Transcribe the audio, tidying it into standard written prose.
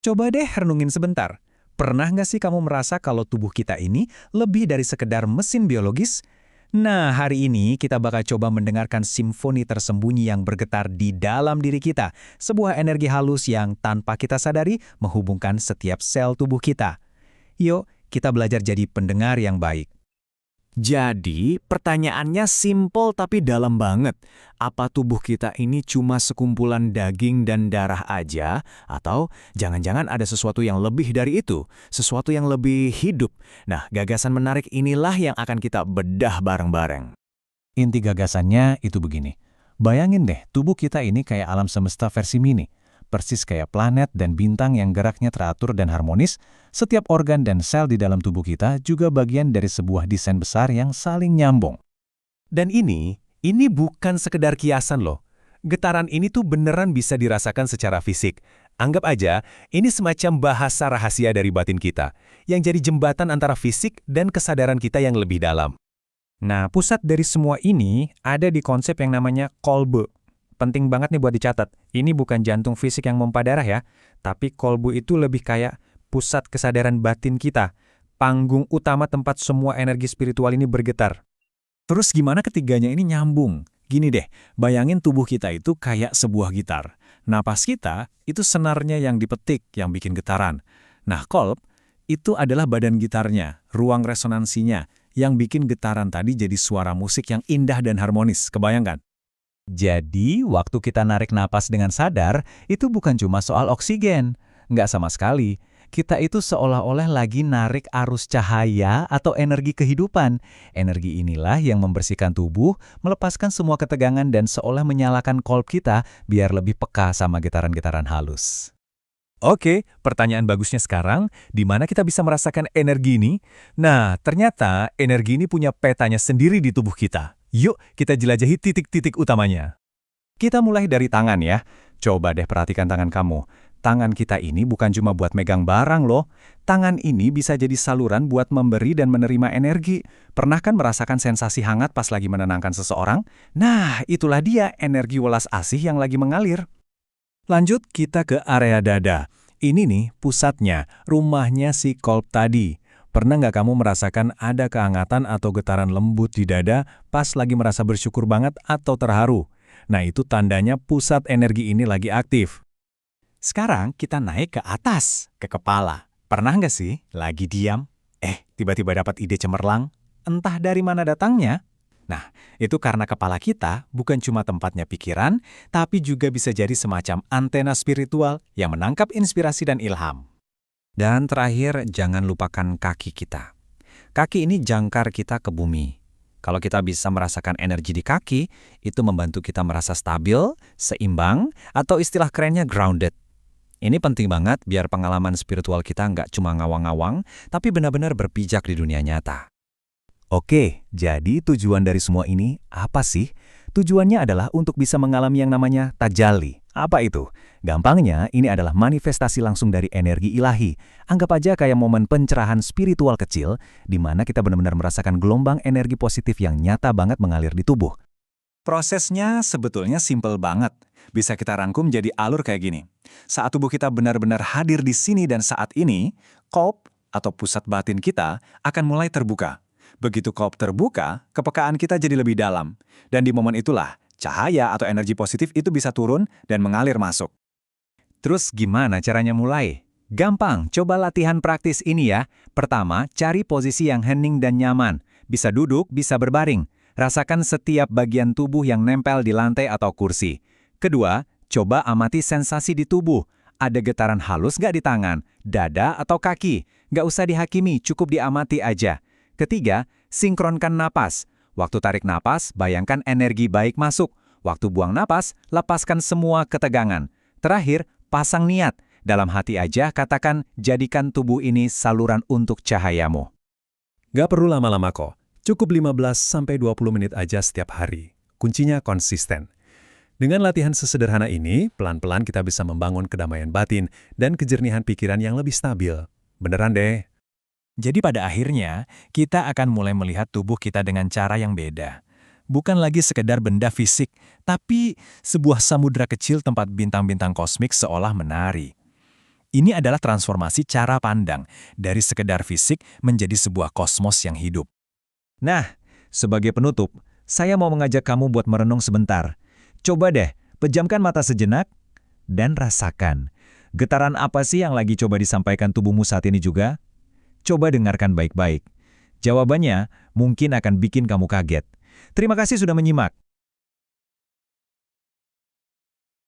Coba deh renungin sebentar. Pernah nggak sih kamu merasa kalau tubuh kita ini lebih dari sekedar mesin biologis? Nah, hari ini kita bakal coba mendengarkan simfoni tersembunyi yang bergetar di dalam diri kita. Sebuah energi halus yang tanpa kita sadari menghubungkan setiap sel tubuh kita. Yuk, kita belajar jadi pendengar yang baik. Jadi, pertanyaannya simpel tapi dalam banget. Apa tubuh kita ini cuma sekumpulan daging dan darah aja? Atau jangan-jangan ada sesuatu yang lebih dari itu? Sesuatu yang lebih hidup? Nah, gagasan menarik inilah yang akan kita bedah bareng-bareng. Inti gagasannya itu begini. Bayangin deh, tubuh kita ini kayak alam semesta versi mini. Persis kayak planet dan bintang yang geraknya teratur dan harmonis, setiap organ dan sel di dalam tubuh kita juga bagian dari sebuah desain besar yang saling nyambung. Dan ini bukan sekedar kiasan loh. Getaran ini tuh beneran bisa dirasakan secara fisik. Anggap aja, ini semacam bahasa rahasia dari batin kita, yang jadi jembatan antara fisik dan kesadaran kita yang lebih dalam. Nah, pusat dari semua ini ada di konsep yang namanya kolbe. Penting banget nih buat dicatat. Ini bukan jantung fisik yang memompa darah ya, tapi kolbu itu lebih kayak pusat kesadaran batin kita, panggung utama tempat semua energi spiritual ini bergetar. Terus gimana ketiganya ini nyambung? Gini deh, bayangin tubuh kita itu kayak sebuah gitar. Napas kita itu senarnya yang dipetik, yang bikin getaran. Nah, kolb itu adalah badan gitarnya, ruang resonansinya, yang bikin getaran tadi jadi suara musik yang indah dan harmonis. Kebayangkan? Jadi, waktu kita narik napas dengan sadar, itu bukan cuma soal oksigen. Nggak sama sekali. Kita itu seolah-olah lagi narik arus cahaya atau energi kehidupan. Energi inilah yang membersihkan tubuh, melepaskan semua ketegangan dan seolah menyalakan kolb kita biar lebih peka sama getaran-getaran halus. Oke, pertanyaan bagusnya sekarang, di mana kita bisa merasakan energi ini? Nah, ternyata energi ini punya petanya sendiri di tubuh kita. Yuk, kita jelajahi titik-titik utamanya. Kita mulai dari tangan ya. Coba deh perhatikan tangan kamu. Tangan kita ini bukan cuma buat megang barang loh. Tangan ini bisa jadi saluran buat memberi dan menerima energi. Pernah kan merasakan sensasi hangat pas lagi menenangkan seseorang? Nah, itulah dia energi welas asih yang lagi mengalir. Lanjut kita ke area dada. Ini nih pusatnya, rumahnya si kolb tadi. Pernah nggak kamu merasakan ada kehangatan atau getaran lembut di dada pas lagi merasa bersyukur banget atau terharu? Nah, itu tandanya pusat energi ini lagi aktif. Sekarang kita naik ke atas, ke kepala. Pernah nggak sih lagi diam? Tiba-tiba dapat ide cemerlang? Entah dari mana datangnya. Nah, itu karena kepala kita bukan cuma tempatnya pikiran, tapi juga bisa jadi semacam antena spiritual yang menangkap inspirasi dan ilham. Dan terakhir, jangan lupakan kaki kita. Kaki ini jangkar kita ke bumi. Kalau kita bisa merasakan energi di kaki, itu membantu kita merasa stabil, seimbang, atau istilah kerennya grounded. Ini penting banget biar pengalaman spiritual kita nggak cuma ngawang-ngawang, tapi benar-benar berpijak di dunia nyata. Oke, jadi tujuan dari semua ini apa sih? Tujuannya adalah untuk bisa mengalami yang namanya tajalli. Apa itu? Gampangnya, ini adalah manifestasi langsung dari energi ilahi. Anggap aja kayak momen pencerahan spiritual kecil, di mana kita benar-benar merasakan gelombang energi positif yang nyata banget mengalir di tubuh. Prosesnya sebetulnya simpel banget. Bisa kita rangkum jadi alur kayak gini. Saat tubuh kita benar-benar hadir di sini dan saat ini, kolb atau pusat batin kita akan mulai terbuka. Begitu kolb terbuka, kepekaan kita jadi lebih dalam. Dan di momen itulah, cahaya atau energi positif itu bisa turun dan mengalir masuk. Terus gimana caranya mulai? Gampang, coba latihan praktis ini ya. Pertama, cari posisi yang hening dan nyaman. Bisa duduk, bisa berbaring. Rasakan setiap bagian tubuh yang nempel di lantai atau kursi. Kedua, coba amati sensasi di tubuh. Ada getaran halus nggak di tangan, dada atau kaki? Nggak usah dihakimi, cukup diamati aja. Ketiga, sinkronkan napas. Waktu tarik napas, bayangkan energi baik masuk. Waktu buang napas, lepaskan semua ketegangan. Terakhir, pasang niat. Dalam hati aja katakan, jadikan tubuh ini saluran untuk cahayamu. Gak perlu lama-lama kok. Cukup 15-20 menit aja setiap hari. Kuncinya konsisten. Dengan latihan sesederhana ini, pelan-pelan kita bisa membangun kedamaian batin dan kejernihan pikiran yang lebih stabil. Beneran deh. Jadi pada akhirnya, kita akan mulai melihat tubuh kita dengan cara yang beda. Bukan lagi sekedar benda fisik, tapi sebuah samudra kecil tempat bintang-bintang kosmik seolah menari. Ini adalah transformasi cara pandang dari sekedar fisik menjadi sebuah kosmos yang hidup. Nah, sebagai penutup, saya mau mengajak kamu buat merenung sebentar. Coba deh, pejamkan mata sejenak dan rasakan. Getaran apa sih yang lagi coba disampaikan tubuhmu saat ini juga? Coba dengarkan baik-baik. Jawabannya mungkin akan bikin kamu kaget. Terima kasih sudah menyimak.